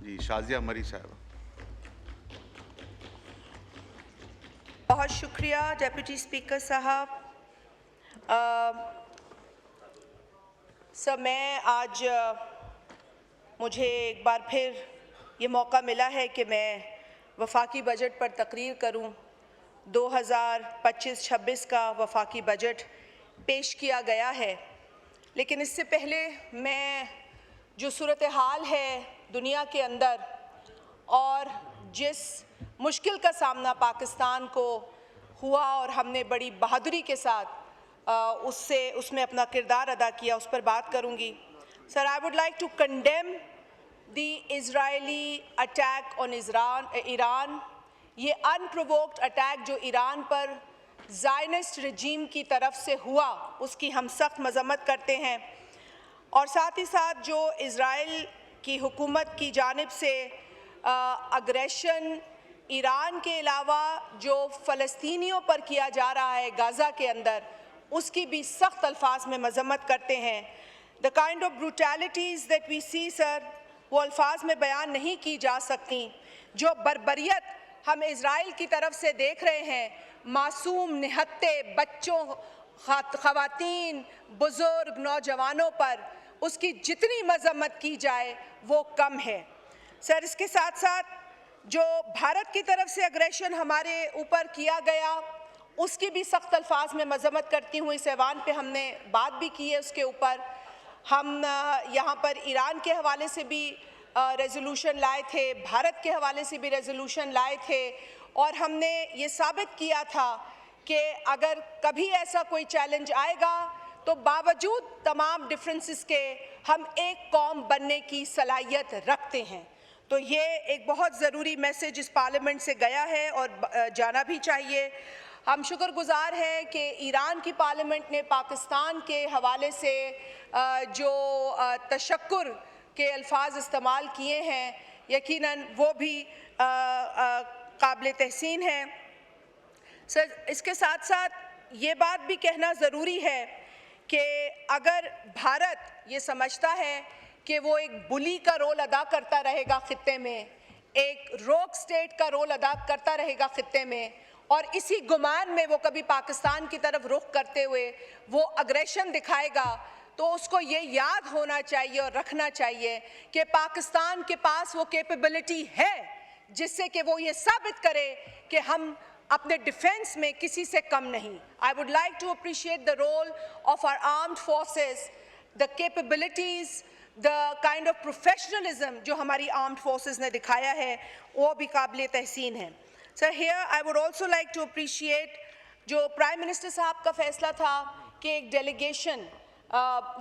जी शाजिया मरी साहब। बहुत शुक्रिया डेप्यूटी स्पीकर साहब। सर, मैं आज मुझे एक बार फिर ये मौका मिला है कि मैं वफाकी बजट पर तकरीर करूं। 2025-26 का वफाकी बजट पेश किया गया है, लेकिन इससे पहले मैं जो सूरत हाल है दुनिया के अंदर और जिस मुश्किल का सामना पाकिस्तान को हुआ और हमने बड़ी बहादुरी के साथ उसमें अपना किरदार अदा किया, उस पर बात करूंगी। Sir, I would like to condemn the Israeli attack on Iran. ये अनप्रोवोक्ड अटैक जो ईरान पर ज़ायनिस्ट रजीम की तरफ से हुआ, उसकी हम सख्त मजम्मत करते हैं। और साथ ही साथ जो इज़राइल की हुकूमत की जानिब से अग्रेशन ईरान के अलावा जो फ़लस्तीनियों पर किया जा रहा है गाज़ा के अंदर, उसकी भी सख्त अल्फाज में मजम्मत करते हैं। The kind of brutalities that we see sir, वो अल्फाज में बयान नहीं की जा सकती। जो बर्बरियत हम इज़राइल की तरफ से देख रहे हैं, मासूम निहत्ते बच्चों, ख़वातीन, बुज़ुर्ग, नौजवानों पर, उसकी जितनी मजम्मत की जाए वो कम है। सर, इसके साथ साथ जो भारत की तरफ से अग्रेशन हमारे ऊपर किया गया, उसकी भी सख्त अल्फाज में मजम्मत करती हूँ। इस ऐवान पे हमने बात भी की है उसके ऊपर। हम यहाँ पर ईरान के हवाले से भी रेजोल्यूशन लाए थे, भारत के हवाले से भी रेजोल्यूशन लाए थे, और हमने ये साबित किया था कि अगर कभी ऐसा कोई चैलेंज आएगा तो बावजूद तमाम डिफरेंसेस के हम एक कौम बनने की सलाहियत रखते हैं। तो ये एक बहुत ज़रूरी मैसेज इस पार्लियामेंट से गया है और जाना भी चाहिए। हम शुक्रगुजार हैं कि ईरान की पार्लियामेंट ने पाकिस्तान के हवाले से जो तशक्कुर के अल्फाज इस्तेमाल किए हैं, यकीनन वो भी काबिल तहसीन है। सर, इसके साथ साथ ये बात भी कहना ज़रूरी है कि अगर भारत ये समझता है कि वो एक बुली का रोल अदा करता रहेगा खित्ते में, एक रोक स्टेट का रोल अदा करता रहेगा खित्ते में, और इसी गुमान में वो कभी पाकिस्तान की तरफ रुख करते हुए वो अग्रेशन दिखाएगा, तो उसको ये याद होना चाहिए और रखना चाहिए कि पाकिस्तान के पास वो कैपेबिलिटी है जिससे कि वो ये साबित करे कि हम अपने डिफेंस में किसी से कम नहीं। I would like to appreciate the role of our armed forces, the capabilities, the kind of professionalism जो हमारी आर्म्ड फोर्सेस ने दिखाया है, वो भी काबिल तहसीन है। Sir, here I would also like to appreciate जो प्राइम मिनिस्टर साहब का फैसला था कि एक डेलीगेशन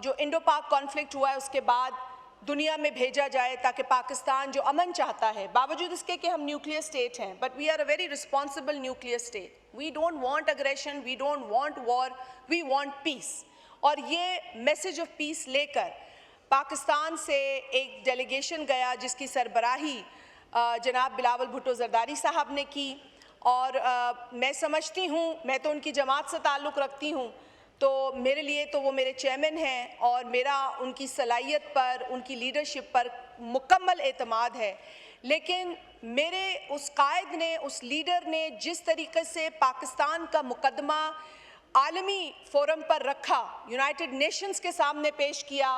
जो इंडो पाक कॉन्फ्लिक्ट हुआ है उसके बाद दुनिया में भेजा जाए, ताकि पाकिस्तान जो अमन चाहता है, बावजूद इसके कि हम न्यूक्लियर स्टेट हैं, but we are a very responsible nuclear state, we don't want aggression, we don't want war, we want peace. और ये मैसेज ऑफ पीस लेकर पाकिस्तान से एक डेलीगेशन गया जिसकी सरबराही जनाब बिलावल भुट्टो जरदारी साहब ने की, और मैं समझती हूँ, मैं तो उनकी जमात से ताल्लुक़ रखती हूँ, तो मेरे लिए तो वो मेरे चेयरमैन हैं और मेरा उनकी सलाहियत पर, उनकी लीडरशिप पर मुकम्मल एतमाद है। लेकिन मेरे उस कायद ने, उस लीडर ने जिस तरीके से पाकिस्तान का मुकदमा आलमी फोरम पर रखा, यूनाइटेड नेशंस के सामने पेश किया,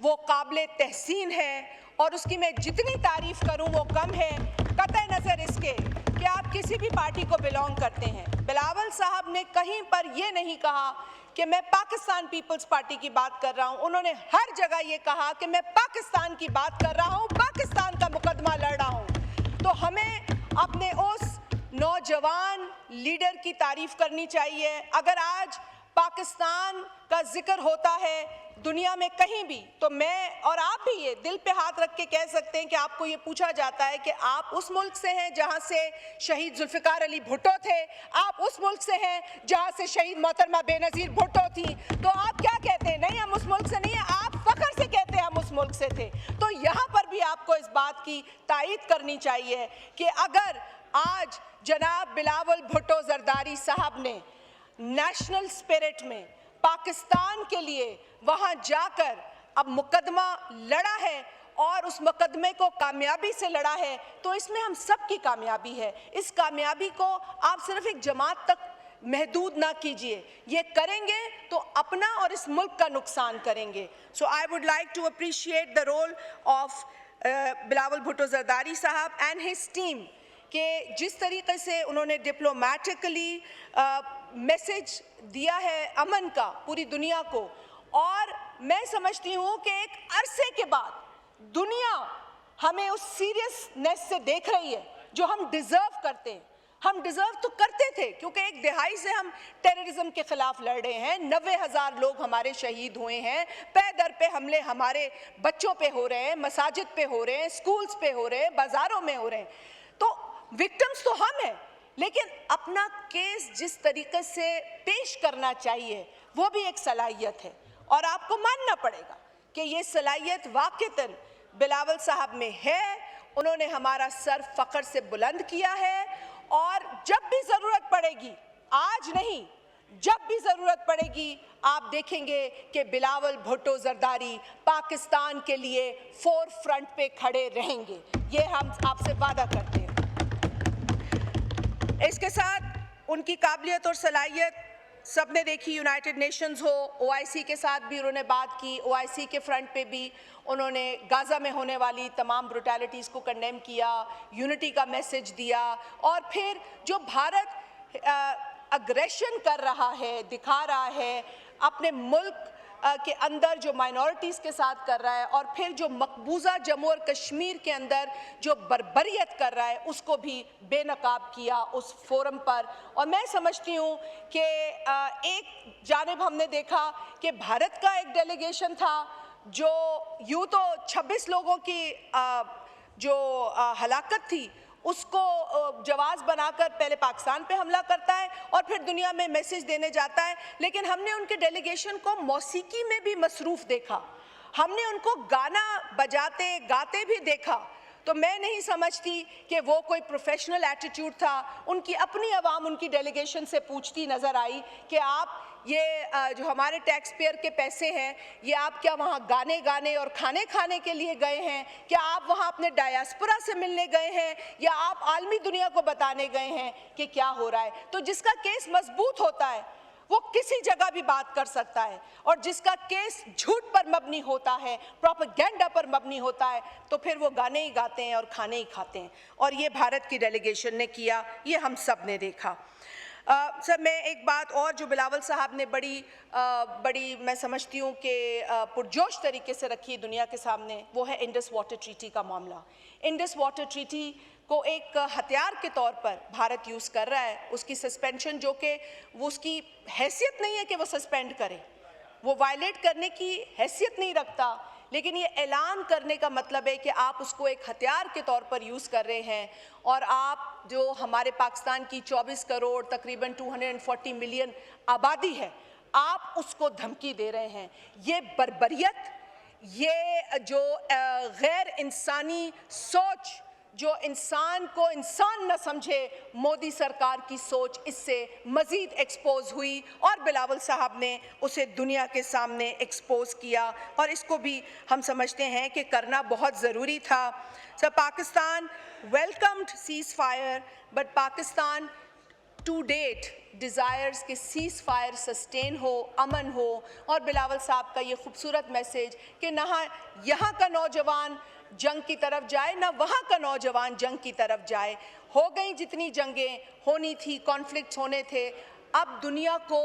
वो काबिल तहसीन है, और उसकी मैं जितनी तारीफ़ करूं वो कम है, कतई नज़र इसके कि आप किसी भी पार्टी को बिलोंग करते हैं। बिलावल साहब ने कहीं पर ये नहीं कहा कि मैं पाकिस्तान पीपल्स पार्टी की बात कर रहा हूं, उन्होंने हर जगह ये कहा कि मैं पाकिस्तान की बात कर रहा हूं, पाकिस्तान का मुकदमा लड़ रहा हूं। तो हमें अपने उस नौजवान लीडर की तारीफ़ करनी चाहिए। अगर आज पाकिस्तान का जिक्र होता है दुनिया में कहीं भी, तो मैं और आप भी ये दिल पे हाथ रख के कह सकते हैं कि आपको ये पूछा जाता है कि आप उस मुल्क से हैं जहां से शहीद जुल्फ़िकार अली भुट्टो थे, आप उस मुल्क से हैं जहां से शहीद मोहतरमा बेनज़ीर भुट्टो थी, तो आप क्या कहते हैं? नहीं, हम उस मुल्क से नहीं है, आप फ़ख्र से कहते हैं हम उस मुल्क से थे। तो यहाँ पर भी आपको इस बात की तायीद करनी चाहिए कि अगर आज जनाब बिलावल भुट्टो जरदारी साहब ने नेशनल स्पिरिट में पाकिस्तान के लिए वहां जाकर अब मुकदमा लड़ा है और उस मुकदमे को कामयाबी से लड़ा है, तो इसमें हम सब की कामयाबी है। इस कामयाबी को आप सिर्फ एक जमात तक महदूद ना कीजिए, ये करेंगे तो अपना और इस मुल्क का नुकसान करेंगे। So I would like to appreciate the role of Bilawal Bhutto Zardari साहब एंड हिज टीम कि जिस तरीके से उन्होंने डिप्लोमेटिकली मैसेज दिया है अमन का पूरी दुनिया को, और मैं समझती हूँ कि एक अरसे के बाद दुनिया हमें उस सीरियसनेस से देख रही है जो हम डिज़र्व करते हैं। हम डिज़र्व तो करते थे क्योंकि एक दिहाई से हम टेररिज्म के खिलाफ लड़ रहे हैं, 90,000 लोग हमारे शहीद हुए हैं, पे दर पे हमले हमारे बच्चों पे हो रहे हैं, मसाजिद पे हो रहे हैं, स्कूल्स पे हो रहे हैं, बाज़ारों में हो रहे हैं। तो विक्टिम्स तो हम हैं, लेकिन अपना केस जिस तरीके से पेश करना चाहिए वो भी एक सलाहियत है, और आपको मानना पड़ेगा कि ये सलाहियत वाक़ईतन बिलावल साहब में है। उन्होंने हमारा सर फ़ख्र से बुलंद किया है, और जब भी ज़रूरत पड़ेगी, आज नहीं, जब भी ज़रूरत पड़ेगी, आप देखेंगे कि बिलावल भुट्टो जरदारी पाकिस्तान के लिए फोर फ्रंट पे खड़े रहेंगे। ये हम आपसे वादा करते हैं। इसके साथ उनकी काबिलियत और सलाहियत सबने देखी, यूनाइटेड नेशंस हो, OIC के साथ भी उन्होंने बात की, OIC के फ्रंट पे भी उन्होंने गाज़ा में होने वाली तमाम ब्रुटैलिटीज़ को कंडेम किया, यूनिटी का मैसेज दिया, और फिर जो भारत अग्रेशन कर रहा है, दिखा रहा है अपने मुल्क के अंदर जो माइनॉरिटीज़ के साथ कर रहा है, और फिर जो मकबूजा जम्मू और कश्मीर के अंदर जो बर्बरियत कर रहा है, उसको भी बेनकाब किया उस फोरम पर। और मैं समझती हूँ कि एक जानिब हमने देखा कि भारत का एक डेलीगेशन था जो यूँ तो 26 लोगों की जो हलाकत थी उसको जवाज़ बनाकर पहले पाकिस्तान पे हमला करता है और फिर दुनिया में मैसेज देने जाता है, लेकिन हमने उनके डेलीगेशन को मौसीकी में भी मसरूफ़ देखा, हमने उनको गाना बजाते गाते भी देखा। तो मैं नहीं समझती कि वो कोई प्रोफेशनल एटीट्यूड था। उनकी अपनी आवाम उनकी डेलीगेशन से पूछती नज़र आई कि आप ये जो हमारे टैक्स पेयर के पैसे हैं, ये आप क्या वहाँ गाने गाने और खाने खाने के लिए गए हैं? क्या आप वहाँ अपने डायस्पोरा से मिलने गए हैं, या आप आलमी दुनिया को बताने गए हैं कि क्या हो रहा है? तो जिसका केस मजबूत होता है वो किसी जगह भी बात कर सकता है, और जिसका केस झूठ पर मबनी होता है, प्रोपेगेंडा पर मबनी होता है, तो फिर वो गाने ही गाते हैं और खाने ही खाते हैं। और ये भारत की डेलीगेशन ने किया, ये हम सब ने देखा। सर, मैं एक बात और जो बिलावल साहब ने बड़ी मैं समझती हूँ कि पुरजोश तरीके से रखी है दुनिया के सामने, वो है इंडस वाटर ट्रीटी का मामला। इंडस वाटर ट्रीटी को एक हथियार के तौर पर भारत यूज़ कर रहा है। उसकी सस्पेंशन, जो कि वो उसकी हैसियत नहीं है कि वो सस्पेंड करे, वो वायलेट करने की हैसियत नहीं रखता, लेकिन ये ऐलान करने का मतलब है कि आप उसको एक हथियार के तौर पर यूज़ कर रहे हैं, और आप जो हमारे पाकिस्तान की 24 करोड़ तकरीबन 240 मिलियन आबादी है, आप उसको धमकी दे रहे हैं। ये बर्बरियत, ये जो गैर इंसानी सोच, जो इंसान को इंसान न समझे, मोदी सरकार की सोच इससे मज़ीद एक्सपोज हुई, और बिलावल साहब ने उसे दुनिया के सामने एक्सपोज किया, और इसको भी हम समझते हैं कि करना बहुत ज़रूरी था। Sir, Pakistan welcomed cease fire, but Pakistan to date desires के सीज़ फायर सस्टेन हो, अमन हो, और बिलावल साहब का ये खूबसूरत मैसेज कि ना यहाँ का नौजवान जंग की तरफ जाए, ना वहाँ का नौजवान जंग की तरफ जाए। हो गई जितनी जंगें होनी थी, कॉन्फ्लिक्ट्स होने थे, अब दुनिया को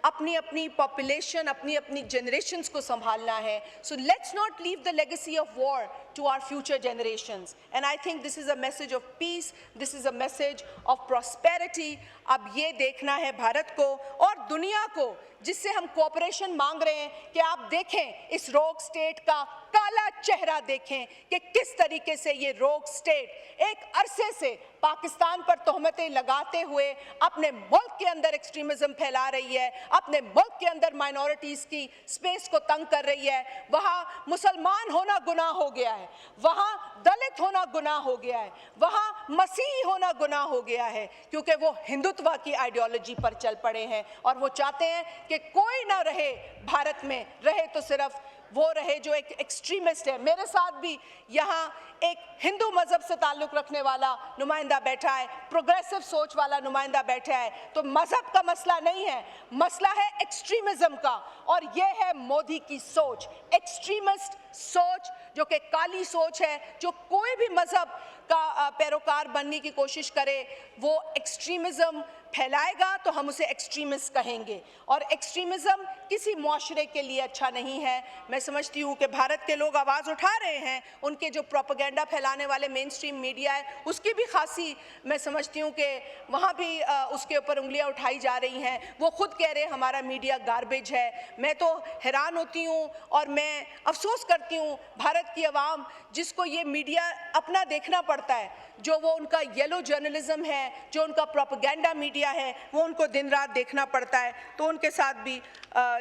अपनी अपनी पॉपुलेशन, अपनी अपनी जनरेशन्स को संभालना है। So let's not leave the legacy of war to our future generations, and I think this is a message of peace, this is a message of prosperity। अब ये देखना है भारत को और दुनिया को, जिससे हम कोऑपरेशन मांग रहे हैं, कि आप देखें इस रोग स्टेट का काला चेहरा, देखें कि किस तरीके से ये रोग स्टेट एक अरसे से पाकिस्तान पर तोहमतें लगाते हुए अपने मुल्क के अंदर एक्सट्रीमिज्म फैला रही है, अपने मुल्क के अंदर माइनॉरिटीज़ की स्पेस को तंग कर रही है। वहाँ मुसलमान होना गुनाह हो गया है, वहाँ दलित होना गुनाह हो गया है, वहाँ मसीही होना गुनाह हो गया है, क्योंकि वो हिंदुत्व की आइडियोलॉजी पर चल पड़े हैं, और वो चाहते हैं कि कोई ना रहे भारत में, रहे तो सिर्फ वो रहे जो एक एक्सट्रीमिस्ट है। मेरे साथ भी यहाँ एक हिंदू मजहब से ताल्लुक़ रखने वाला नुमाइंदा बैठा है, प्रोग्रेसिव सोच वाला नुमाइंदा बैठा है। तो मजहब का मसला नहीं है, मसला है एक्सट्रीमिज्म का, और ये है मोदी की सोच, एक्सट्रीमिस्ट सोच, जो कि काली सोच है। जो कोई भी मजहब का पैरोकार बनने की कोशिश करे वो एक्सट्रीमिज्म फैलाएगा तो हम उसे एक्सट्रीमिस्ट कहेंगे, और एक्सट्रीमिज्म किसी मुआशरे के लिए अच्छा नहीं है। मैं समझती हूँ कि भारत के लोग आवाज़ उठा रहे हैं, उनके जो प्रोपेगेंडा फैलाने वाले मेन स्ट्रीम मीडिया है उसकी भी खासी मैं समझती हूँ कि वहाँ भी उसके ऊपर उंगलियाँ उठाई जा रही हैं। वो खुद कह रहे हैं हमारा मीडिया गार्बेज है। मैं तो हैरान होती हूँ और मैं अफसोस करती हूँ भारत की आवाम जिसको ये मीडिया अपना देखना पड़ता है, जो वो उनका येलो जर्नलिज्म है, जो उनका प्रोपेगेंडा मीडिया है, वो उनको दिन रात देखना पड़ता है। तो उनके साथ भी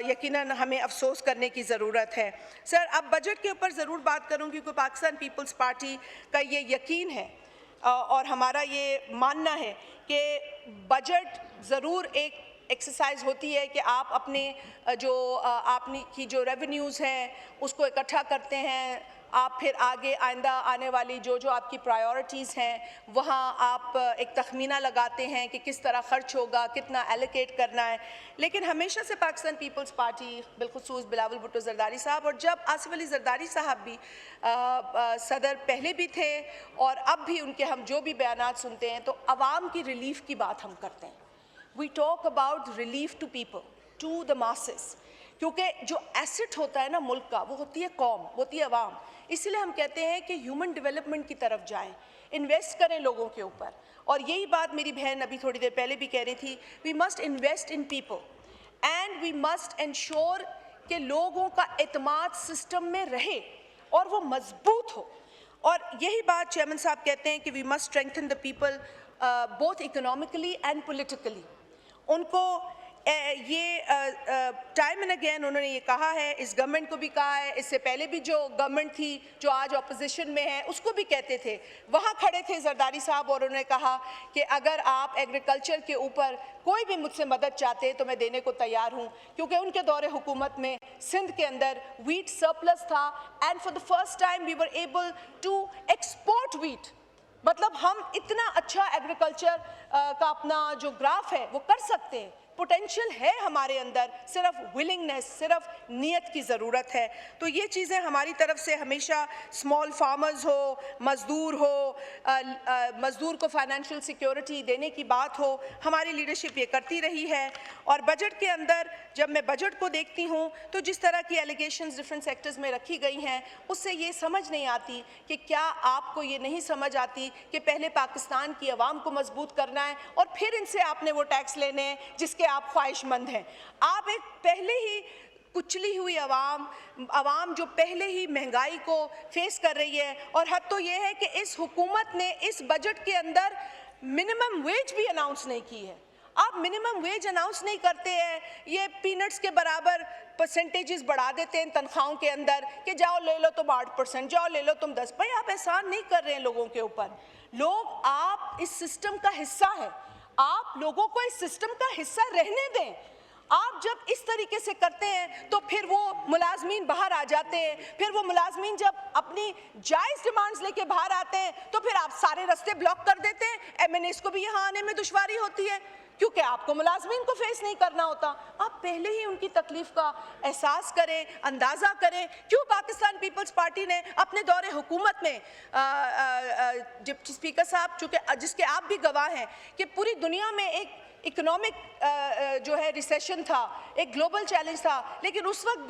यकीनन हमें अफसोस करने की ज़रूरत है। सर, अब बजट के ऊपर ज़रूर बात करूँगी क्योंकि पाकिस्तान पीपल्स पार्टी का ये यकीन है और हमारा ये मानना है कि बजट ज़रूर एक एक्सरसाइज होती है कि आप अपने आपकी जो रेवेन्यूज़ हैं उसको इकट्ठा करते हैं, आप फिर आगे आइंदा आने वाली जो आपकी प्रायोरिटीज़ हैं वहाँ आप एक तखमीना लगाते हैं कि किस तरह ख़र्च होगा, कितना एलोकेट करना है। लेकिन हमेशा से पाकिस्तान पीपल्स पार्टी बिलखुसूस बिलावल भुट्टो ज़रदारी साहब, और जब आसिफ अली ज़रदारी साहब भी सदर पहले भी थे और अब भी उनके हम जो भी बयानात सुनते हैं तो आवाम की रिलीफ की बात हम करते हैं। We talk about relief to people, to the masses, क्योंकि जो एसेट होता है ना मुल्क का वो होती है कौम, होती है अवाम। इसलिए हम कहते हैं कि ह्यूमन डेवलपमेंट की तरफ जाएं, इन्वेस्ट करें लोगों के ऊपर। और यही बात मेरी बहन अभी थोड़ी देर पहले भी कह रही थी, we must invest in people and we must ensure कि लोगों का एतमाद सिस्टम में रहे और वो मजबूत हो। और यही बात चेयरमैन साहब कहते हैं कि we must strengthen the people both economically and politically. उनको ये टाइम एंड अगेन उन्होंने ये कहा है, इस गवर्नमेंट को भी कहा है, इससे पहले भी जो गवर्नमेंट थी जो आज ऑपोजिशन में है उसको भी कहते थे। वहाँ खड़े थे जरदारी साहब और उन्होंने कहा कि अगर आप एग्रीकल्चर के ऊपर कोई भी मुझसे मदद चाहते हैं तो मैं देने को तैयार हूँ, क्योंकि उनके दौरे हुकूमत में सिंध के अंदर वीट सरप्लस था and for the first time we were able to export wheat. मतलब हम इतना अच्छा एग्रीकल्चर का अपना जो ग्राफ है वो कर सकते हैं, पोटेंशियल है हमारे अंदर, सिर्फ विलिंगनेस, सिर्फ नीयत की ज़रूरत है। तो ये चीज़ें हमारी तरफ से हमेशा स्मॉल फार्मर्स हो, मज़दूर हो, मज़दूर को फाइनेंशियल सिक्योरिटी देने की बात हो, हमारी लीडरशिप ये करती रही है। और बजट के अंदर जब मैं बजट को देखती हूँ तो जिस तरह की एलिगेशंस डिफरेंट सेक्टर्स में रखी गई हैं उससे ये समझ नहीं आती कि क्या आपको ये नहीं समझ आती कि पहले पाकिस्तान की आवाम को मजबूत करना है और फिर इनसे आपने वो टैक्स लेने हैं जिसके आप ख्वाहिशमंद हैं। आप एक पहले ही कुचली हुई आवाम जो पहले ही महंगाई को फेस कर रही है, और हद तो ये है कि इस हुकूमत ने इस बजट के अंदर मिनिमम वेज भी अनाउंस नहीं की है। आप मिनिमम वेज अनाउंस नहीं करते हैं, ये पीनट्स के बराबर परसेंटेजेस बढ़ा देते हैं तनख्वाहों के अंदर कि जाओ ले लो तुम 8%, जाओ ले लो तुम 10%। भाई आप एहसान नहीं कर रहे हैं लोगों के ऊपर। लोग आप इस सिस्टम का हिस्सा है, आप लोगों को इस सिस्टम का हिस्सा रहने दें। आप जब इस तरीके से करते हैं तो फिर वो मुलाजमीन बाहर आ जाते हैं, फिर वो मुलाजमीन जब अपनी जायज़ डिमांड्स लेके बाहर आते हैं तो फिर आप सारे रास्ते ब्लॉक कर देते हैं। MNAs को भी यहाँ आने में दुश्वारी होती है क्योंकि आपको मुलाजमीन को फेस नहीं करना होता। आप पहले ही उनकी तकलीफ का एहसास करें, अंदाज़ा करें। क्यों पाकिस्तान पीपल्स पार्टी ने अपने दौरे हुकूमत में डिप्टी स्पीकर साहब, चूँकि जिसके आप भी गवाह हैं कि पूरी दुनिया में एक इकोनॉमिक जो है रिसेशन था, एक ग्लोबल चैलेंज था, लेकिन उस वक्त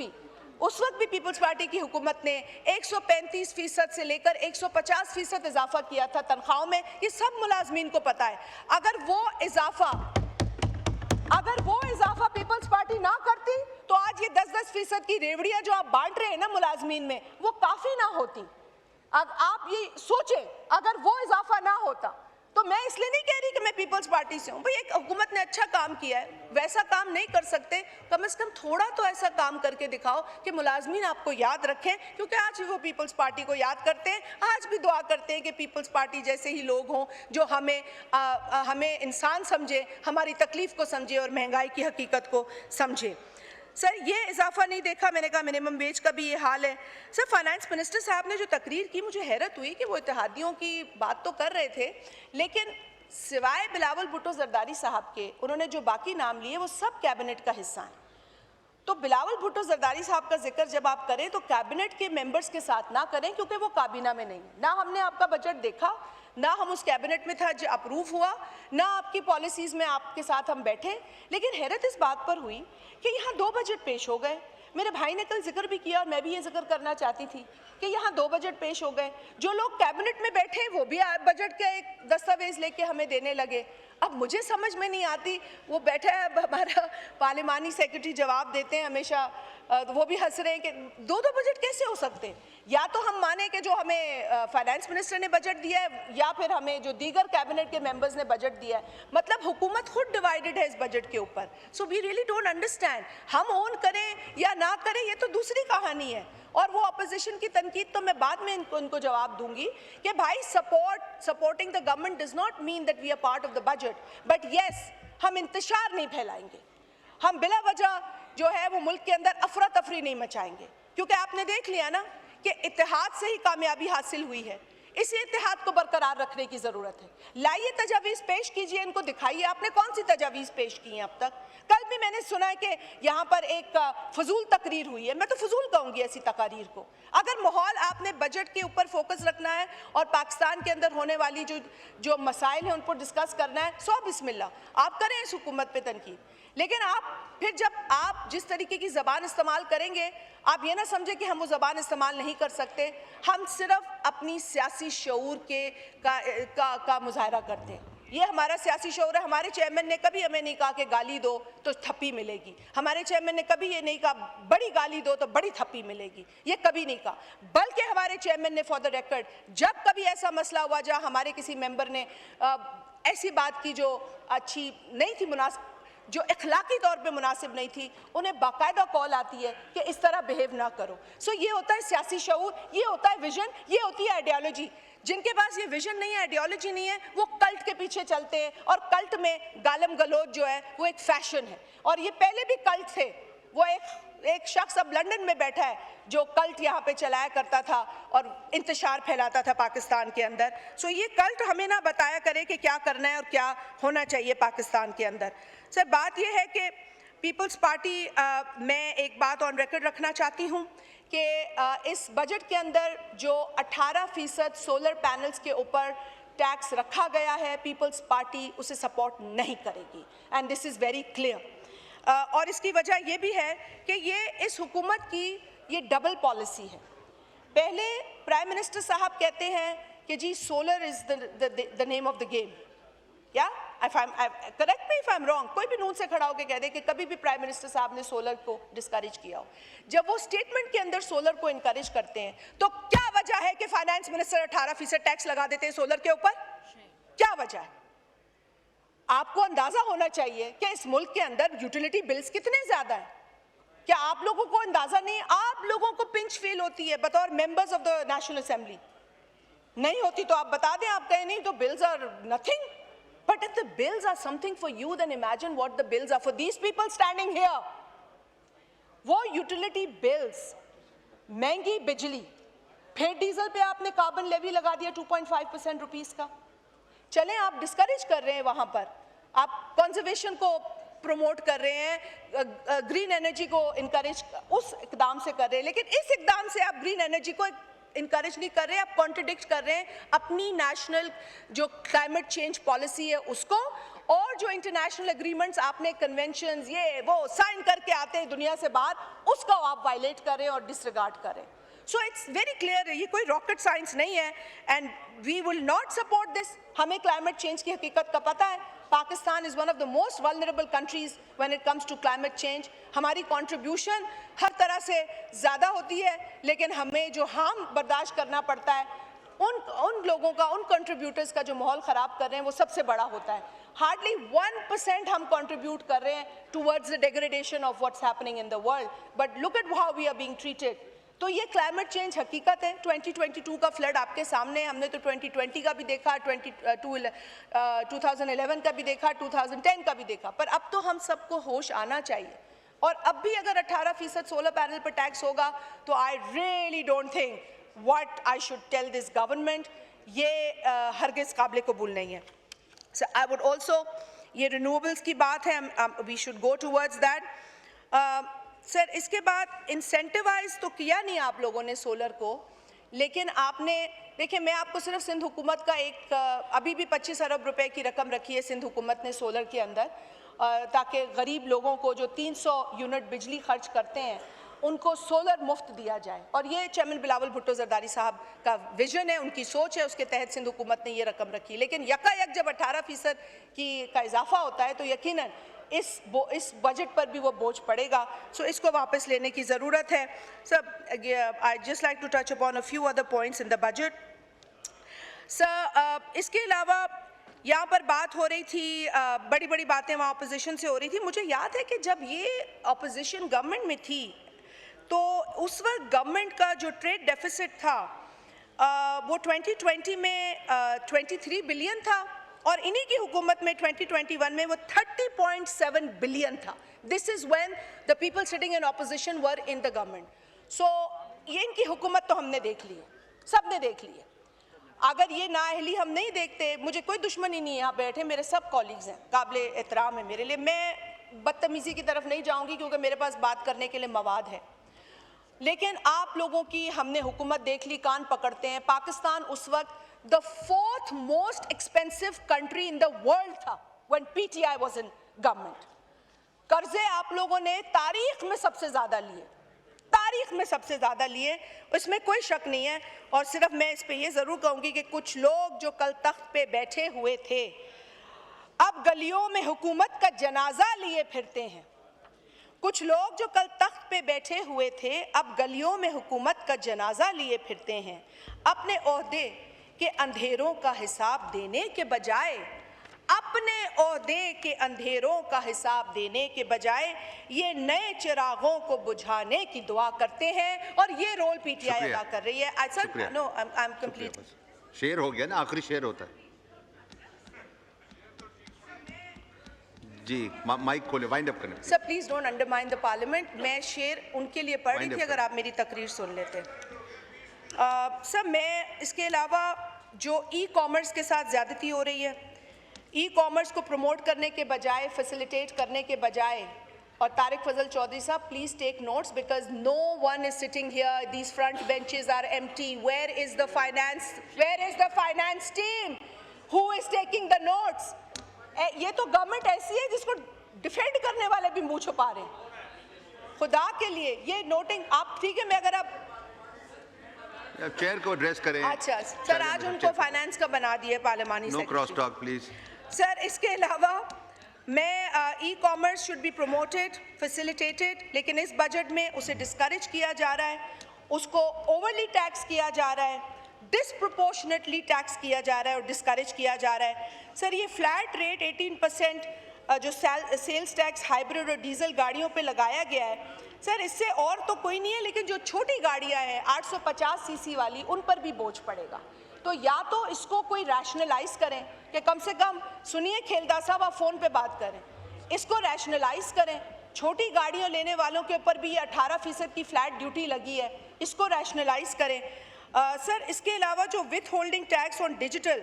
भी पीपल्स पार्टी की हुकूमत ने 135% से लेकर 150% इजाफा किया था तनख्वाहों में। ये सब मुलाजमीन को पता है। अगर वो इजाफा पीपल्स पार्टी ना करती तो आज ये 10% की रेवड़ियां जो आप बांट रहे हैं ना मुलाजमीन में, वो काफ़ी ना होती। आप ये सोचें, अगर वो इजाफा ना होता तो मैं इसलिए नहीं कह रही कि मैं पीपल्स पार्टी से हूँ। भाई एक हुकूमत ने अच्छा काम किया है, वैसा काम नहीं कर सकते, कम से कम थोड़ा तो ऐसा काम करके दिखाओ कि मुलाजमीन आपको याद रखें, क्योंकि आज भी वो पीपल्स पार्टी को याद करते हैं। आज भी दुआ करते हैं कि पीपल्स पार्टी जैसे ही लोग हों जो हमें इंसान समझे, हमारी तकलीफ़ को समझे और महंगाई की हकीकत को समझे। सर ये इजाफा नहीं देखा, मैंने कहा मिनिमम वेज का भी ये हाल है। सर फाइनेंस मिनिस्टर साहब ने जो तकरीर की, मुझे हैरत हुई कि वो इत्तेहादियों की बात तो कर रहे थे, लेकिन सिवाय बिलावल भुट्टो जरदारी साहब के उन्होंने जो बाकी नाम लिए वो सब कैबिनेट का हिस्सा हैं। तो बिलावल भुट्टो जरदारी साहब का जिक्र जब आप करें तो कैबिनेट के मेंबर्स के साथ ना करें, क्योंकि वो काबीना में नहीं है। ना हमने आपका बजट देखा, ना हम उस कैबिनेट में था जो अप्रूव हुआ, ना आपकी पॉलिसीज़ में आपके साथ हम बैठे। लेकिन हैरत इस बात पर हुई कि यहाँ 2 बजट पेश हो गए। मेरे भाई ने कल जिक्र भी किया और मैं भी ये जिक्र करना चाहती थी कि यहाँ 2 बजट पेश हो गए। जो लोग कैबिनेट में बैठे वो भी बजट का एक दस्तावेज लेके हमें देने लगे। अब मुझे समझ में नहीं आती, वो बैठा है हमारा पार्लिमानी सेक्रेटरी जवाब देते हैं हमेशा, वो भी हंस रहे हैं कि 2-2 बजट कैसे हो सकते हैं। या तो हम माने कि जो हमें फाइनेंस मिनिस्टर ने बजट दिया है या फिर हमें जो दीगर कैबिनेट के मेंबर्स ने बजट दिया है, मतलब हुकूमत खुद डिवाइडेड है इस बजट के ऊपर। So we really don't understand. हम ओन करें या ना करें ये तो दूसरी कहानी है। और वो अपोजिशन की तनकीद तो मैं बाद में उनको जवाब दूंगी कि भाई supporting the government does not mean that we are part of the budget, but yes हम इंतशार नहीं फैलाएंगे, हम बिला वजह जो है वो मुल्क के अंदर अफरा तफरी नहीं मचाएंगे। क्योंकि आपने देख लिया ना कि इत्तेहाद से ही कामयाबी हासिल हुई है, इसी इत्तेहाद को बरकरार रखने की ज़रूरत है। लाइए तजावीज़ पेश कीजिए, इनको दिखाइए आपने कौन सी तजावीज़ पेश की हैं अब तक। कल भी मैंने सुना है कि यहाँ पर एक फजूल तकरीर हुई है। मैं तो फजूल कहूँगी ऐसी तकारीर को। अगर माहौल आपने बजट के ऊपर फोकस रखना है और पाकिस्तान के अंदर होने वाली जो मसाइल हैं उन पर डिस्कस करना है, सो बिस्मिल्लाह आप करें इस हुकूमत पे तनकीद। लेकिन आप फिर जब आप जिस तरीके की ज़बान इस्तेमाल करेंगे, आप ये ना समझें कि हम वो ज़बान इस्तेमाल नहीं कर सकते। हम सिर्फ अपनी सियासी शऊर का मुजाहरा करते हैं। ये हमारा सियासी शऊर है। हमारे चेयरमैन ने कभी हमें नहीं कहा कि गाली दो तो थप्पी मिलेगी। हमारे चेयरमैन ने कभी ये नहीं कहा बड़ी गाली दो तो बड़ी थप्पी मिलेगी, ये कभी नहीं कहा। बल्कि हमारे चेयरमैन ने फॉर द रिकॉर्ड जब कभी ऐसा मसला हुआ जहाँ हमारे किसी मेंबर ने ऐसी बात की जो अच्छी नहीं थी, जो इखलाकी तौर पे मुनासिब नहीं थी, उन्हें बाकायदा कॉल आती है कि इस तरह बिहेव ना करो। सो ये होता है सियासी शऊर, ये होता है विजन, ये होती है आइडियोलॉजी। जिनके पास ये विजन नहीं है, आइडियोलॉजी नहीं है, वो कल्ट के पीछे चलते हैं। और कल्ट में गालम गलोच जो है वो एक फैशन है। और ये पहले भी कल्ट थे। वो एक शख्स अब लंदन में बैठा है जो कल्ट यहाँ पे चलाया करता था और इंतशार फैलाता था पाकिस्तान के अंदर। सो ये कल्ट हमें ना बताया करे कि क्या करना है और क्या होना चाहिए पाकिस्तान के अंदर। सर बात यह है कि पीपल्स पार्टी मैं एक बात ऑन रिकॉर्ड रखना चाहती हूँ कि इस बजट के अंदर जो 18% सोलर पैनल्स के ऊपर टैक्स रखा गया है, पीपल्स पार्टी उसे सपोर्ट नहीं करेगी, and this is very clear. और इसकी वजह यह भी है कि ये इस हुकूमत की ये डबल पॉलिसी है। पहले प्राइम मिनिस्टर साहब कहते हैं कि जी solar is the name of the game, या correct me if I am wrong, कोई भी नून से खड़ा होकर कह दे कि कभी भी प्राइम मिनिस्टर साहब ने सोलर को डिस्करेज किया हो। जब वो स्टेटमेंट के अंदर सोलर को इनकरेज करते हैं तो क्या वजह है कि फाइनेंस मिनिस्टर 18% टैक्स लगा देते हैं सोलर के ऊपर? क्या वजह है? आपको अंदाजा होना चाहिए कि इस मुल्क के अंदर यूटिलिटी बिल्स कितने ज्यादा हैं। क्या आप लोगों को अंदाजा नहीं? आप लोगों को पिंच फील होती है बतौर members of the national assembly? नहीं होती तो आप बता दें, आप कहें नहीं तो bills are nothing. But if the bills are something for you, then imagine what the bills are for these people standing here. वो यूटिलिटी बिल्स, महंगी बिजली, फिर डीजल पे आपने कार्बन लेवी लगा दिया 2.5% रुपीस का। चलें आप डिस्करेज कर रहे हैं, वहाँ पर आप कंजर्वेशन को प्रमोट कर रहे हैं, ग्रीन एनर्जी को इनकरेज उस इकदाम से कर रहे हैं, लेकिन इस इकदाम से आप ग्रीन एनर्जी को इनकरेज नहीं कर रहे, आप कॉन्ट्रडिक्ट कर रहे हैं अपनी नेशनल जो क्लाइमेट चेंज पॉलिसी है उसको, और जो इंटरनेशनल एग्रीमेंट्स आपने कन्वेंशंस ये वो साइन करके आते हैं दुनिया से बाहर, उसको आप वायलेट करें और डिसरिगार्ड करें। सो इट्स वेरी क्लियर, ये कोई रॉकेट साइंस नहीं है, and we will not support this. हमें क्लाइमेट चेंज की हकीकत का पता है। Pakistan is one of the most vulnerable countries when it comes to climate change. हमारी कंट्रीब्यूशन हर तरह से ज़्यादा होती है, लेकिन हमें जो हार्म बर्दाश्त करना पड़ता है उन लोगों का, उन कंट्रीब्यूटर्स का जो माहौल ख़राब कर रहे हैं वो सबसे बड़ा होता है। हार्डली 1% हम कंट्रीब्यूट कर रहे हैं towards the degradation of what's happening in the world, but look at how we are being treated. तो ये क्लाइमेट चेंज हकीकत है। 2022 का फ्लड आपके सामने, हमने तो 2020 का भी देखा, 2011 का भी देखा, 2010 का भी देखा, पर अब तो हम सबको होश आना चाहिए और अब भी अगर 18% सोलर पैनल पर टैक्स होगा तो I really don't think what I should tell this government, ये हरगिज काबिल कबूल नहीं है। सो आई वुड ऑल्सो, ये रिन्यूएबल्स की बात है, we should go towards that. Sir इसके बाद इंसेंटिवाइज तो किया नहीं आप लोगों ने सोलर को, लेकिन आपने देखिए, मैं आपको सिर्फ सिंध हुकूमत का एक अभी भी 25 अरब रुपए की रकम रखी है सिंध हुकूमत ने सोलर के अंदर, ताकि गरीब लोगों को जो 300 यूनिट बिजली खर्च करते हैं उनको सोलर मुफ्त दिया जाए। और ये चेयरमैन बिलावल भुट्टो जरदारी साहब का विजन है, उनकी सोच है, उसके तहत सिंध हुकूमत ने ये रकम रखी। लेकिन यकायक जब 18% का इजाफा होता है तो यकीनन इस बजट पर भी वो बोझ पड़ेगा। सो इसको वापस लेने की ज़रूरत है। Sir I just like to touch upon a few other points in the budget. Sir इसके अलावा यहाँ पर बात हो रही थी, बड़ी बड़ी बातें वहाँ अपोजिशन से हो रही थी। मुझे याद है कि जब ये अपोजिशन गवर्नमेंट में थी तो उस वक्त गवर्नमेंट का जो ट्रेड डेफिसिट था वो 2020 में 23 बिलियन था और इन्हीं की हुकूमत में 2021 में वो 30.7 बिलियन था। This is when the people sitting in opposition were in the government. So ये इनकी हुकूमत तो हमने देख ली है, सबने देख ली है। अगर ये नाअहली हम नहीं देखते, मुझे कोई दुश्मनी नहीं है, यहाँ बैठे मेरे सब कॉलीग्स हैं, काबिल एहतराम है मेरे लिए, मैं बदतमीज़ी की तरफ नहीं जाऊँगी क्योंकि मेरे पास बात करने के लिए मवाद है। लेकिन आप लोगों की हमने हुकूमत देख ली, कान पकड़ते हैं। पाकिस्तान उस वक्त the 4th most expensive country in the world था when PTI was in government। कर्जे आप लोगों ने तारीख में सबसे ज़्यादा लिए, तारीख में सबसे ज़्यादा लिए, इसमें कोई शक नहीं है। और सिर्फ मैं इस पे ये ज़रूर कहूँगी कि कुछ लोग जो कल तख्त पे बैठे हुए थे अब गलियों में हुकूमत का जनाजा लिए फिरते हैं। कुछ लोग जो कल तख्त पे बैठे हुए थे अब गलियों में हुकूमत का जनाजा लिए फिरते हैं। अपने ओहदे के अंधेरों का हिसाब देने के बजाय, अपने ओहदे के अंधेरों का हिसाब देने के बजाय ये नए चिरागों को बुझाने की दुआ करते हैं और ये रोल पीटीआई अदा कर रही है। I sir no, I am complete. शेर हो गया ना, आखिरी शेर होता है जी। माइक खोले, वाइंड अप करें sir, please don't undermine the parliament. मैं शेर उनके लिए पढ़ रही थी, अगर आप मेरी तकरीर सुन लेते। सर मैं इसके अलावा जो ई कॉमर्स के साथ ज़्यादती हो रही है, ई कॉमर्स को प्रमोट करने के बजाय, फैसिलिटेट करने के बजाय, और तारिक फजल चौधरी साहब please take notes because no one is sitting here, these front benches are empty. Where is the finance team who is taking the notes? ये तो गवर्नमेंट ऐसी है जिसको डिफेंड करने वाले भी मुंह छुपा रहे हैं। खुदा के लिए ये नोटिंग आप, ठीक है, मैं अगर आप चेयर को एड्रेस करें। अच्छा सर, आज उनको फाइनेंस का बना दिए पार्लियामानी no cross talk please. Sir इसके अलावा मैं e commerce should be promoted, facilitated, लेकिन इस बजट में उसे डिस्करेज किया जा रहा है, उसको ओवरली टैक्स किया जा रहा है, डिसप्रोपोर्शनेटली टैक्स किया जा रहा है और डिस्करेज किया जा रहा है। सर ये फ्लैट रेट 18% जो सेल्स टैक्स हाइब्रिड और डीजल गाड़ियों पे लगाया गया है, सर इससे और तो कोई नहीं है, लेकिन जो छोटी गाड़ियां हैं 850 सीसी वाली, उन पर भी बोझ पड़ेगा। तो या तो इसको कोई रैशनलाइज करें कि कम से कम, सुनिए खेलदा साहब आप फ़ोन पे बात करें, इसको रैशनलाइज करें। छोटी गाड़ियां लेने वालों के ऊपर भी 18% की फ्लैट ड्यूटी लगी है, इसको रैशनलाइज करें। सर इसके अलावा जो with holding tax on digital,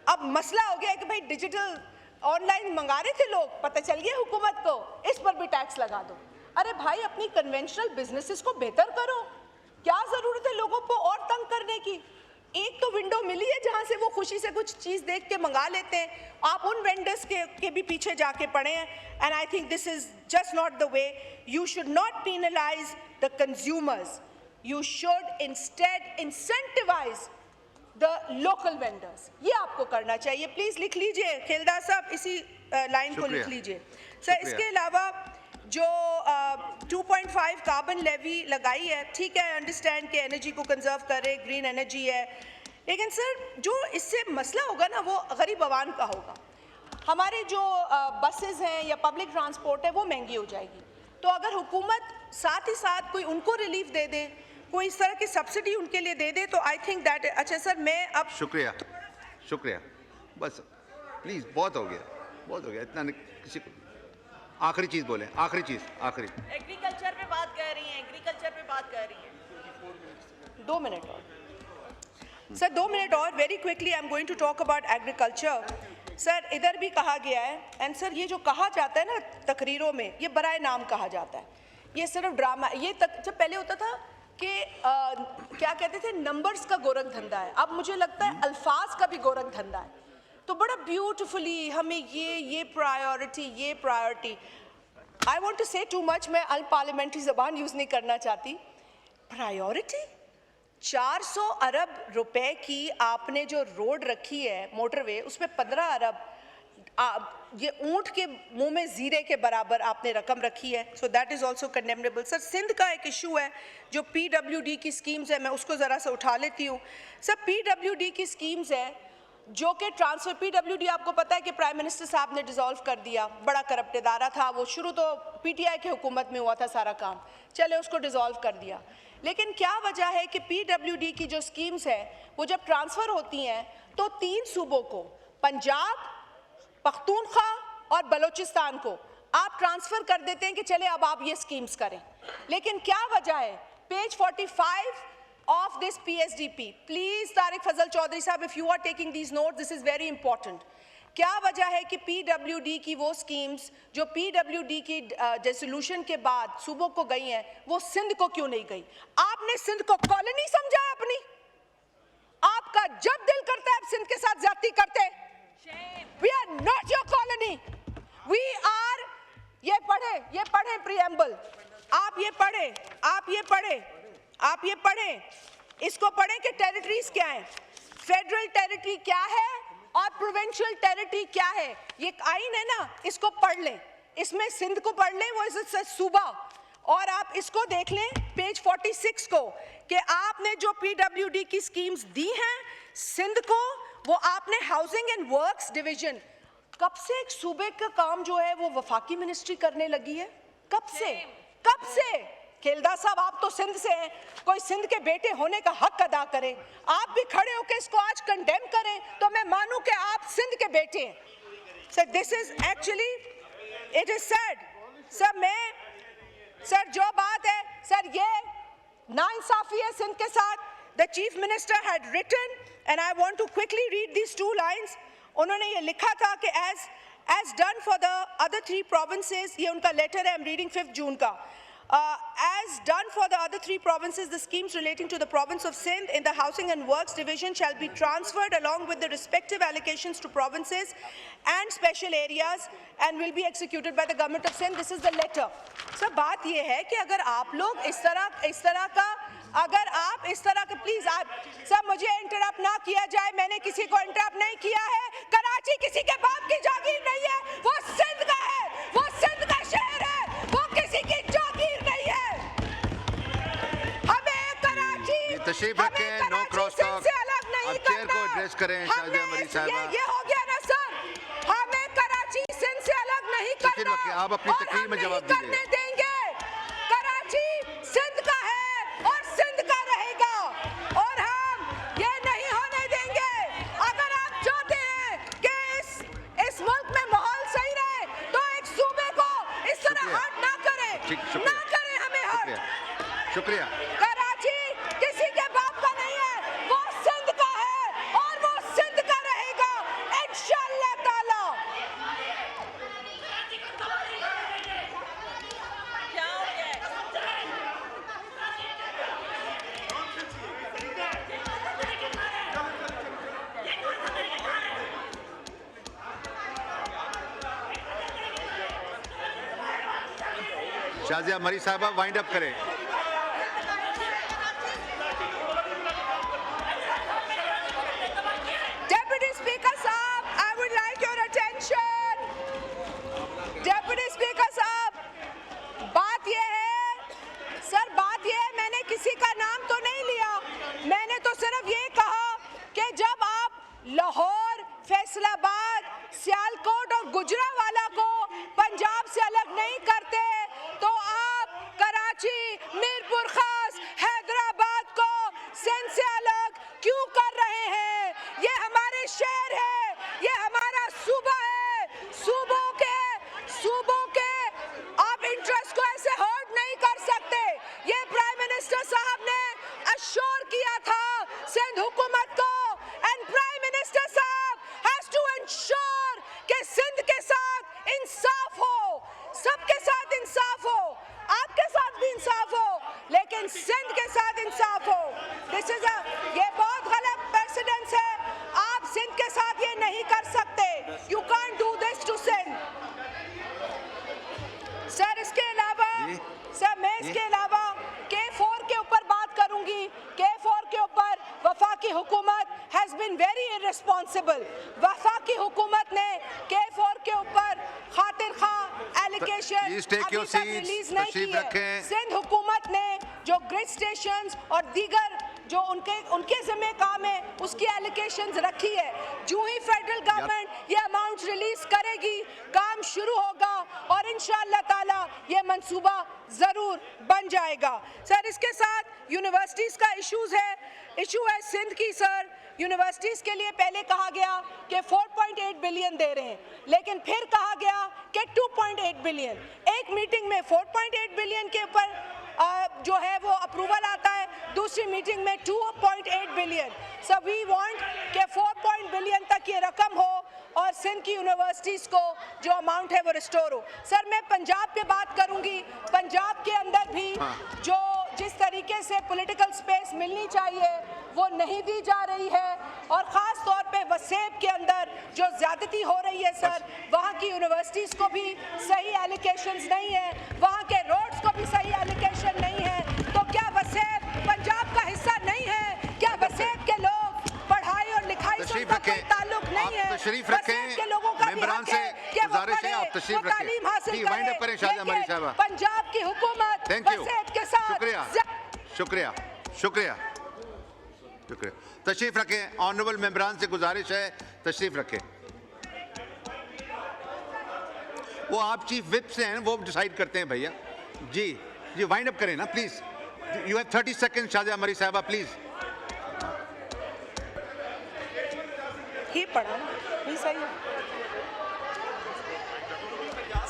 अब मसला हो गया है कि भाई डिजिटल ऑनलाइन मंगा रहे थे लोग, पता चल गया हुकूमत को, इस पर भी टैक्स लगा दो। अरे भाई अपनी कन्वेंशनल बिजनेसेस को बेहतर करो, क्या ज़रूरत है लोगों को और तंग करने की? एक तो विंडो मिली है जहाँ से वो खुशी से कुछ चीज़ देख के मंगा लेते हैं, आप उन वेंडर्स के भी पीछे जाके पड़े हैं। And I think this is just not the way. You should not penalise the consumers, you should instead incentivize the local vendors। ये आपको करना चाहिए। प्लीज लिख लीजिए खेलदार साहब, इसी लाइन को लिख लीजिए। सर इसके अलावा जो 2.5 कार्बन लेवी लगाई है, ठीक है, अंडरस्टैंड कि एनर्जी को कंजर्व करे, ग्रीन एनर्जी है, लेकिन सर जो इससे मसला होगा ना वो गरीब आवाम का होगा। हमारे जो बसेस हैं या पब्लिक ट्रांसपोर्ट है वो महंगी हो जाएगी। तो अगर हुकूमत साथ ही साथ कोई उनको रिलीफ दे दे, कोई इस तरह की सब्सिडी उनके लिए दे दे, तो आई थिंक दैट। अच्छा सर मैं अब शुक्रिया बस प्लीज, बहुत हो गया, इतना किसी को आखिरी चीज बोले, आखिरी चीज, आखिरी। एग्रीकल्चर पे बात कर रही हैं, एग्रीकल्चर पे बात कर रही हैं। 2 मिनट और सर, 2 मिनट और। Very quickly I am going to talk about agriculture. Sir इधर भी कहा गया है, एंड सर ये जो कहा जाता है ना तकरीरों में, ये बराए नाम कहा जाता है, ये सिर्फ ड्रामा। ये तक जब पहले होता था कि क्या कहते थे, नंबर्स का गोरख धंधा है, अब मुझे लगता है अल्फाज का भी गोरख धंधा है। तो बड़ा ब्यूटिफुली हमें ये प्रायोरिटी। आई वॉन्ट टू से टू मच, मैं अनपार्लियामेंट्री जबान यूज़ नहीं करना चाहती। प्रायोरिटी 400 अरब रुपए की आपने जो रोड रखी है मोटरवे, उसमें 15 अरब ये ऊंट के मुंह में जीरे के बराबर आपने रकम रखी है। So that is also condemnable. Sir Sindh का एक इशू है जो PWD की स्कीम्स है, मैं उसको ज़रा सा उठा लेती हूँ। सर PWD की स्कीम्स है जो कि ट्रांसफर, PWD आपको पता है कि प्राइम मिनिस्टर साहब ने डिसॉल्व कर दिया, बड़ा करप्ट इदारा था वो, शुरू तो PTI की हुकूमत में हुआ था सारा काम, चले उसको डिसॉल्व कर दिया। लेकिन क्या वजह है कि PWD की जो स्कीम्स है वो जब ट्रांसफ़र होती हैं तो 3 सूबों को, पंजाब, पख्तूनख्वा और बलूचिस्तान को आप ट्रांसफ़र कर देते हैं कि चले अब आप ये स्कीम्स करें। लेकिन क्या वजह है? Page 45 of this PSDP, please Tariq Fazal Chaudhary साहब, if you are taking these notes, this is very important. क्या वजह है कि PWD की वो स्कीम्स जो PWD की डिसोल्यूशन के बाद सूबों को गई हैं, वो सिंध को क्यों नहीं गई? आपने सिंध को कॉलोनी समझा है अपनी? आपका जब दिल करता है आप सिंध के साथ ज्यादती करते। We are not your colony. We are, ये पढ़े प्रीएम्बल, आप ये पढ़ें, इसको पढ़ें कि टेरिटरीज क्या है, फेडरल टेरिटरी क्या है और प्रोविंशियल टेरिटरी क्या है। ये आइन है ना, इसको पढ़ लें, इसमें सिंध को पढ़ लें, वो इस सूबा, और आप इसको देख लें पेज 46 को कि आपने जो PWD की स्कीम्स दी हैं सिंध को, वो आपने हाउसिंग एंड वर्क्स डिवीजन, कब से एक सूबे का काम जो है वो वफाकी मिनिस्ट्री करने लगी है? कब से? खेलदा साहब आप तो सिंध से हैं, कोई सिंध के बेटे होने का हक अदा करें। आप भी खड़े होकर इसको आज कंडेम करें तो मैं मानूं कि आप सिंध के बेटे हैं। Sir this is actually, it is sad. Sir जो बात है सर, ये नाइंसाफी है सिंध के साथ। The chief minister had written, and I want to quickly read these 2 lines. उन्होंने ये लिखा था कि as done for the other 3 provinces, ये उनका लेटर है, आई एम रीडिंग 5 जून का। As done for the other 3 provinces, the schemes relating to the province of Sindh in the Housing and Works Division shall be transferred along with the respective allocations to provinces and special areas and will be executed by the government of Sindh. This is the letter. So, बात ये है कि अगर आप लोग इस तरह का प्लीज आप सब, मुझे इंटरप्ट ना किया जाए, मैंने किसी को इंटरप्ट नहीं किया है। कराची किसी के बाप की जागीर नहीं है, वो सिंध का है, वो सिंध का शहर है, वो किसी की जागीर नहीं है। हमें कराची, तशरीफ रखें, नो क्रॉस टॉक, अब चेयर को एड्रेस करें। शाजिया मरी साहबा, ये हो गया ना सर, हमें कराची सिंध से अलग नहीं करना, आप अपनी तकरीर में जवाब दीजिए। देंगे। कराची सिंध का है और सिंध का रहेगा, और हम ये नहीं होने देंगे। अगर आप चाहते हैं कि इस मुल्क में माहौल सही रहे तो एक सूबे को इस तरह हर्ट ना करें, हमें हर्ट। शुक्रिया। कराची किसी के बाप का नहीं है, वो सिंध का है और वो सिंध का रहेगा इंशाअल्लाह ताला। क्या हो गया? शाजिया मरी साहबा वाइंड अप करें। Deputy Speaker साहब, I would like your attention. Deputy Speaker साहब, बात ये है सर, मैंने किसी का नाम तो नहीं लिया, मैंने तो सिर्फ ये कहा कि जब आप लाहौर, फैसलाबाद, सियालकोट और गुजरांवाला को पंजाब से अलग नहीं करते तो आप कराची, मीरपुर खास, हैदराबाद को सिंध से अलग क्यों कर रहे हैं? ये हमारे शहर है, ये हमारा सूबा है, सूबों के नहीं कर सकते. You can't do this to Sindh. Sir इसके अलावा सर मैं इसके अलावा K4 के ऊपर बात करूंगी. K4 के ऊपर वफाकी हुकूमत has been very irresponsible. वफाकी हुकूमत ने K4 के ऊपर खातिर खा एलिगेशन Please take your अभी तक seats. रिलीज नहीं तशरीफ की है. रखें. सिंध हुकूमत ने जो ग्रिड स्टेशंस और दीगर जो उनके जिम्मे काम है उसकी एलोकेशंस रखी है. जो ही फेडरल गवर्नमेंट ये अमाउंट रिलीज करेगी काम शुरू होगा और इंशाअल्लाह ताला ये मंसूबा जरूर बन जाएगा. सर इसके साथ यूनिवर्सिटीज का इशू है सिंध की. सर यूनिवर्सिटीज के लिए पहले कहा गया कि 4.8 बिलियन दे रहे हैं, लेकिन फिर कहा गया कि 2.8 बिलियन. एक मीटिंग में 4.8 बिलियन के ऊपर जो है वो अप्रूवल आता है, दूसरी मीटिंग में 2.8 बिलियन. सो वी वांट कि 4 बिलियन तक ये रकम हो और सिंध की यूनिवर्सिटीज़ को जो अमाउंट है वो रिस्टोर हो. सर मैं पंजाब पे बात करूंगी. पंजाब के अंदर भी जो जिस तरीके से पॉलिटिकल स्पेस मिलनी चाहिए वो नहीं दी जा रही है और ख़ास तौर पे वसेब के अंदर जो ज़्यादती हो रही है सर, वहाँ की यूनिवर्सिटीज़ को भी सही एलोकेशंस नहीं है, वहाँ के रोड्स को भी सही एलोकेशन नहीं है. तो क्या वसेब पंजाब का हिस्सा नहीं है? क्या वसेब के लोग पढ़ाई और लिखाई से उनका कोई ताल्लुक नहीं है? तशरीफ वसेब रखें. के लोगों का भी मेंबरान हक से है कि वो गुजारिश है, आप पढ़े, तशरीफ वो रखें. तालीम हासिल जी, वाइंड अप करें शाहजहां मरी लेकिन साहबा. पंजाब की हुकूमत थैंक यू. वसेब के साथ शुक्रिया शुक्रिया शुक्रिया शुक्रिया. तशरीफ रखें. ऑनरेबल मेंबरान से गुजारिश है तशरीफ रखें. वो आप चीफ विप से हैं, वो डिसाइड करते हैं भैया. जी जी वाइंड अप करें ना please. You have 30 second Shahjahan Marri साहबा प्लीज. ही पढ़ा ही सही है.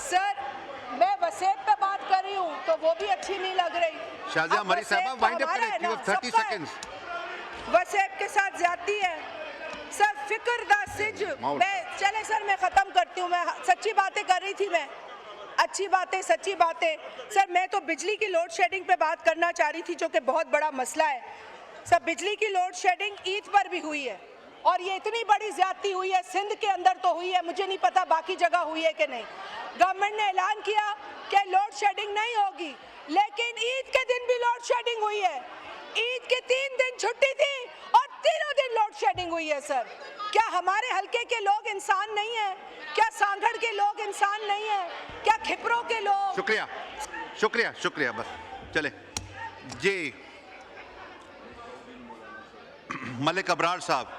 सर मैं वसेब पे बात कर रही हूँ तो वो भी अच्छी नहीं लग रही. शाहजहां अब मरी वसेब साहबा तो वाइंड अप हमारा करें. है यू ना, हैव 30 सबका है. सेकंड्स. वसेब के साथ ज्यादती है सर. फिक्र दा सिज माहौल. मैं चले सर मैं ख़त्म करती हूँ. मैं सच्ची बातें कर रही थी. मैं अच्छी बातें सच्ची बातें. सर मैं तो बिजली की लोड शेडिंग पे बात करना चाह रही थी जो कि बहुत बड़ा मसला है. सर बिजली की लोड शेडिंग ईद पर भी हुई है और ये इतनी बड़ी ज्यादती हुई है. सिंध के अंदर तो हुई है, मुझे नहीं पता बाकी जगह हुई है कि नहीं. गवर्नमेंट ने ऐलान किया कि लोड शेडिंग नहीं होगी, लेकिन ईद के दिन भी लोड शेडिंग हुई है. ईद के 3 दिन छुट्टी थी और तीनों दिन लोड शेडिंग हुई है. सर क्या हमारे हल्के के लोग इंसान नहीं है? क्या सांगड़ के लोग इंसान नहीं है? क्या खिपरों के लोग? शुक्रिया शुक्रिया शुक्रिया. बस चले जी. मलिक अबरार साहब.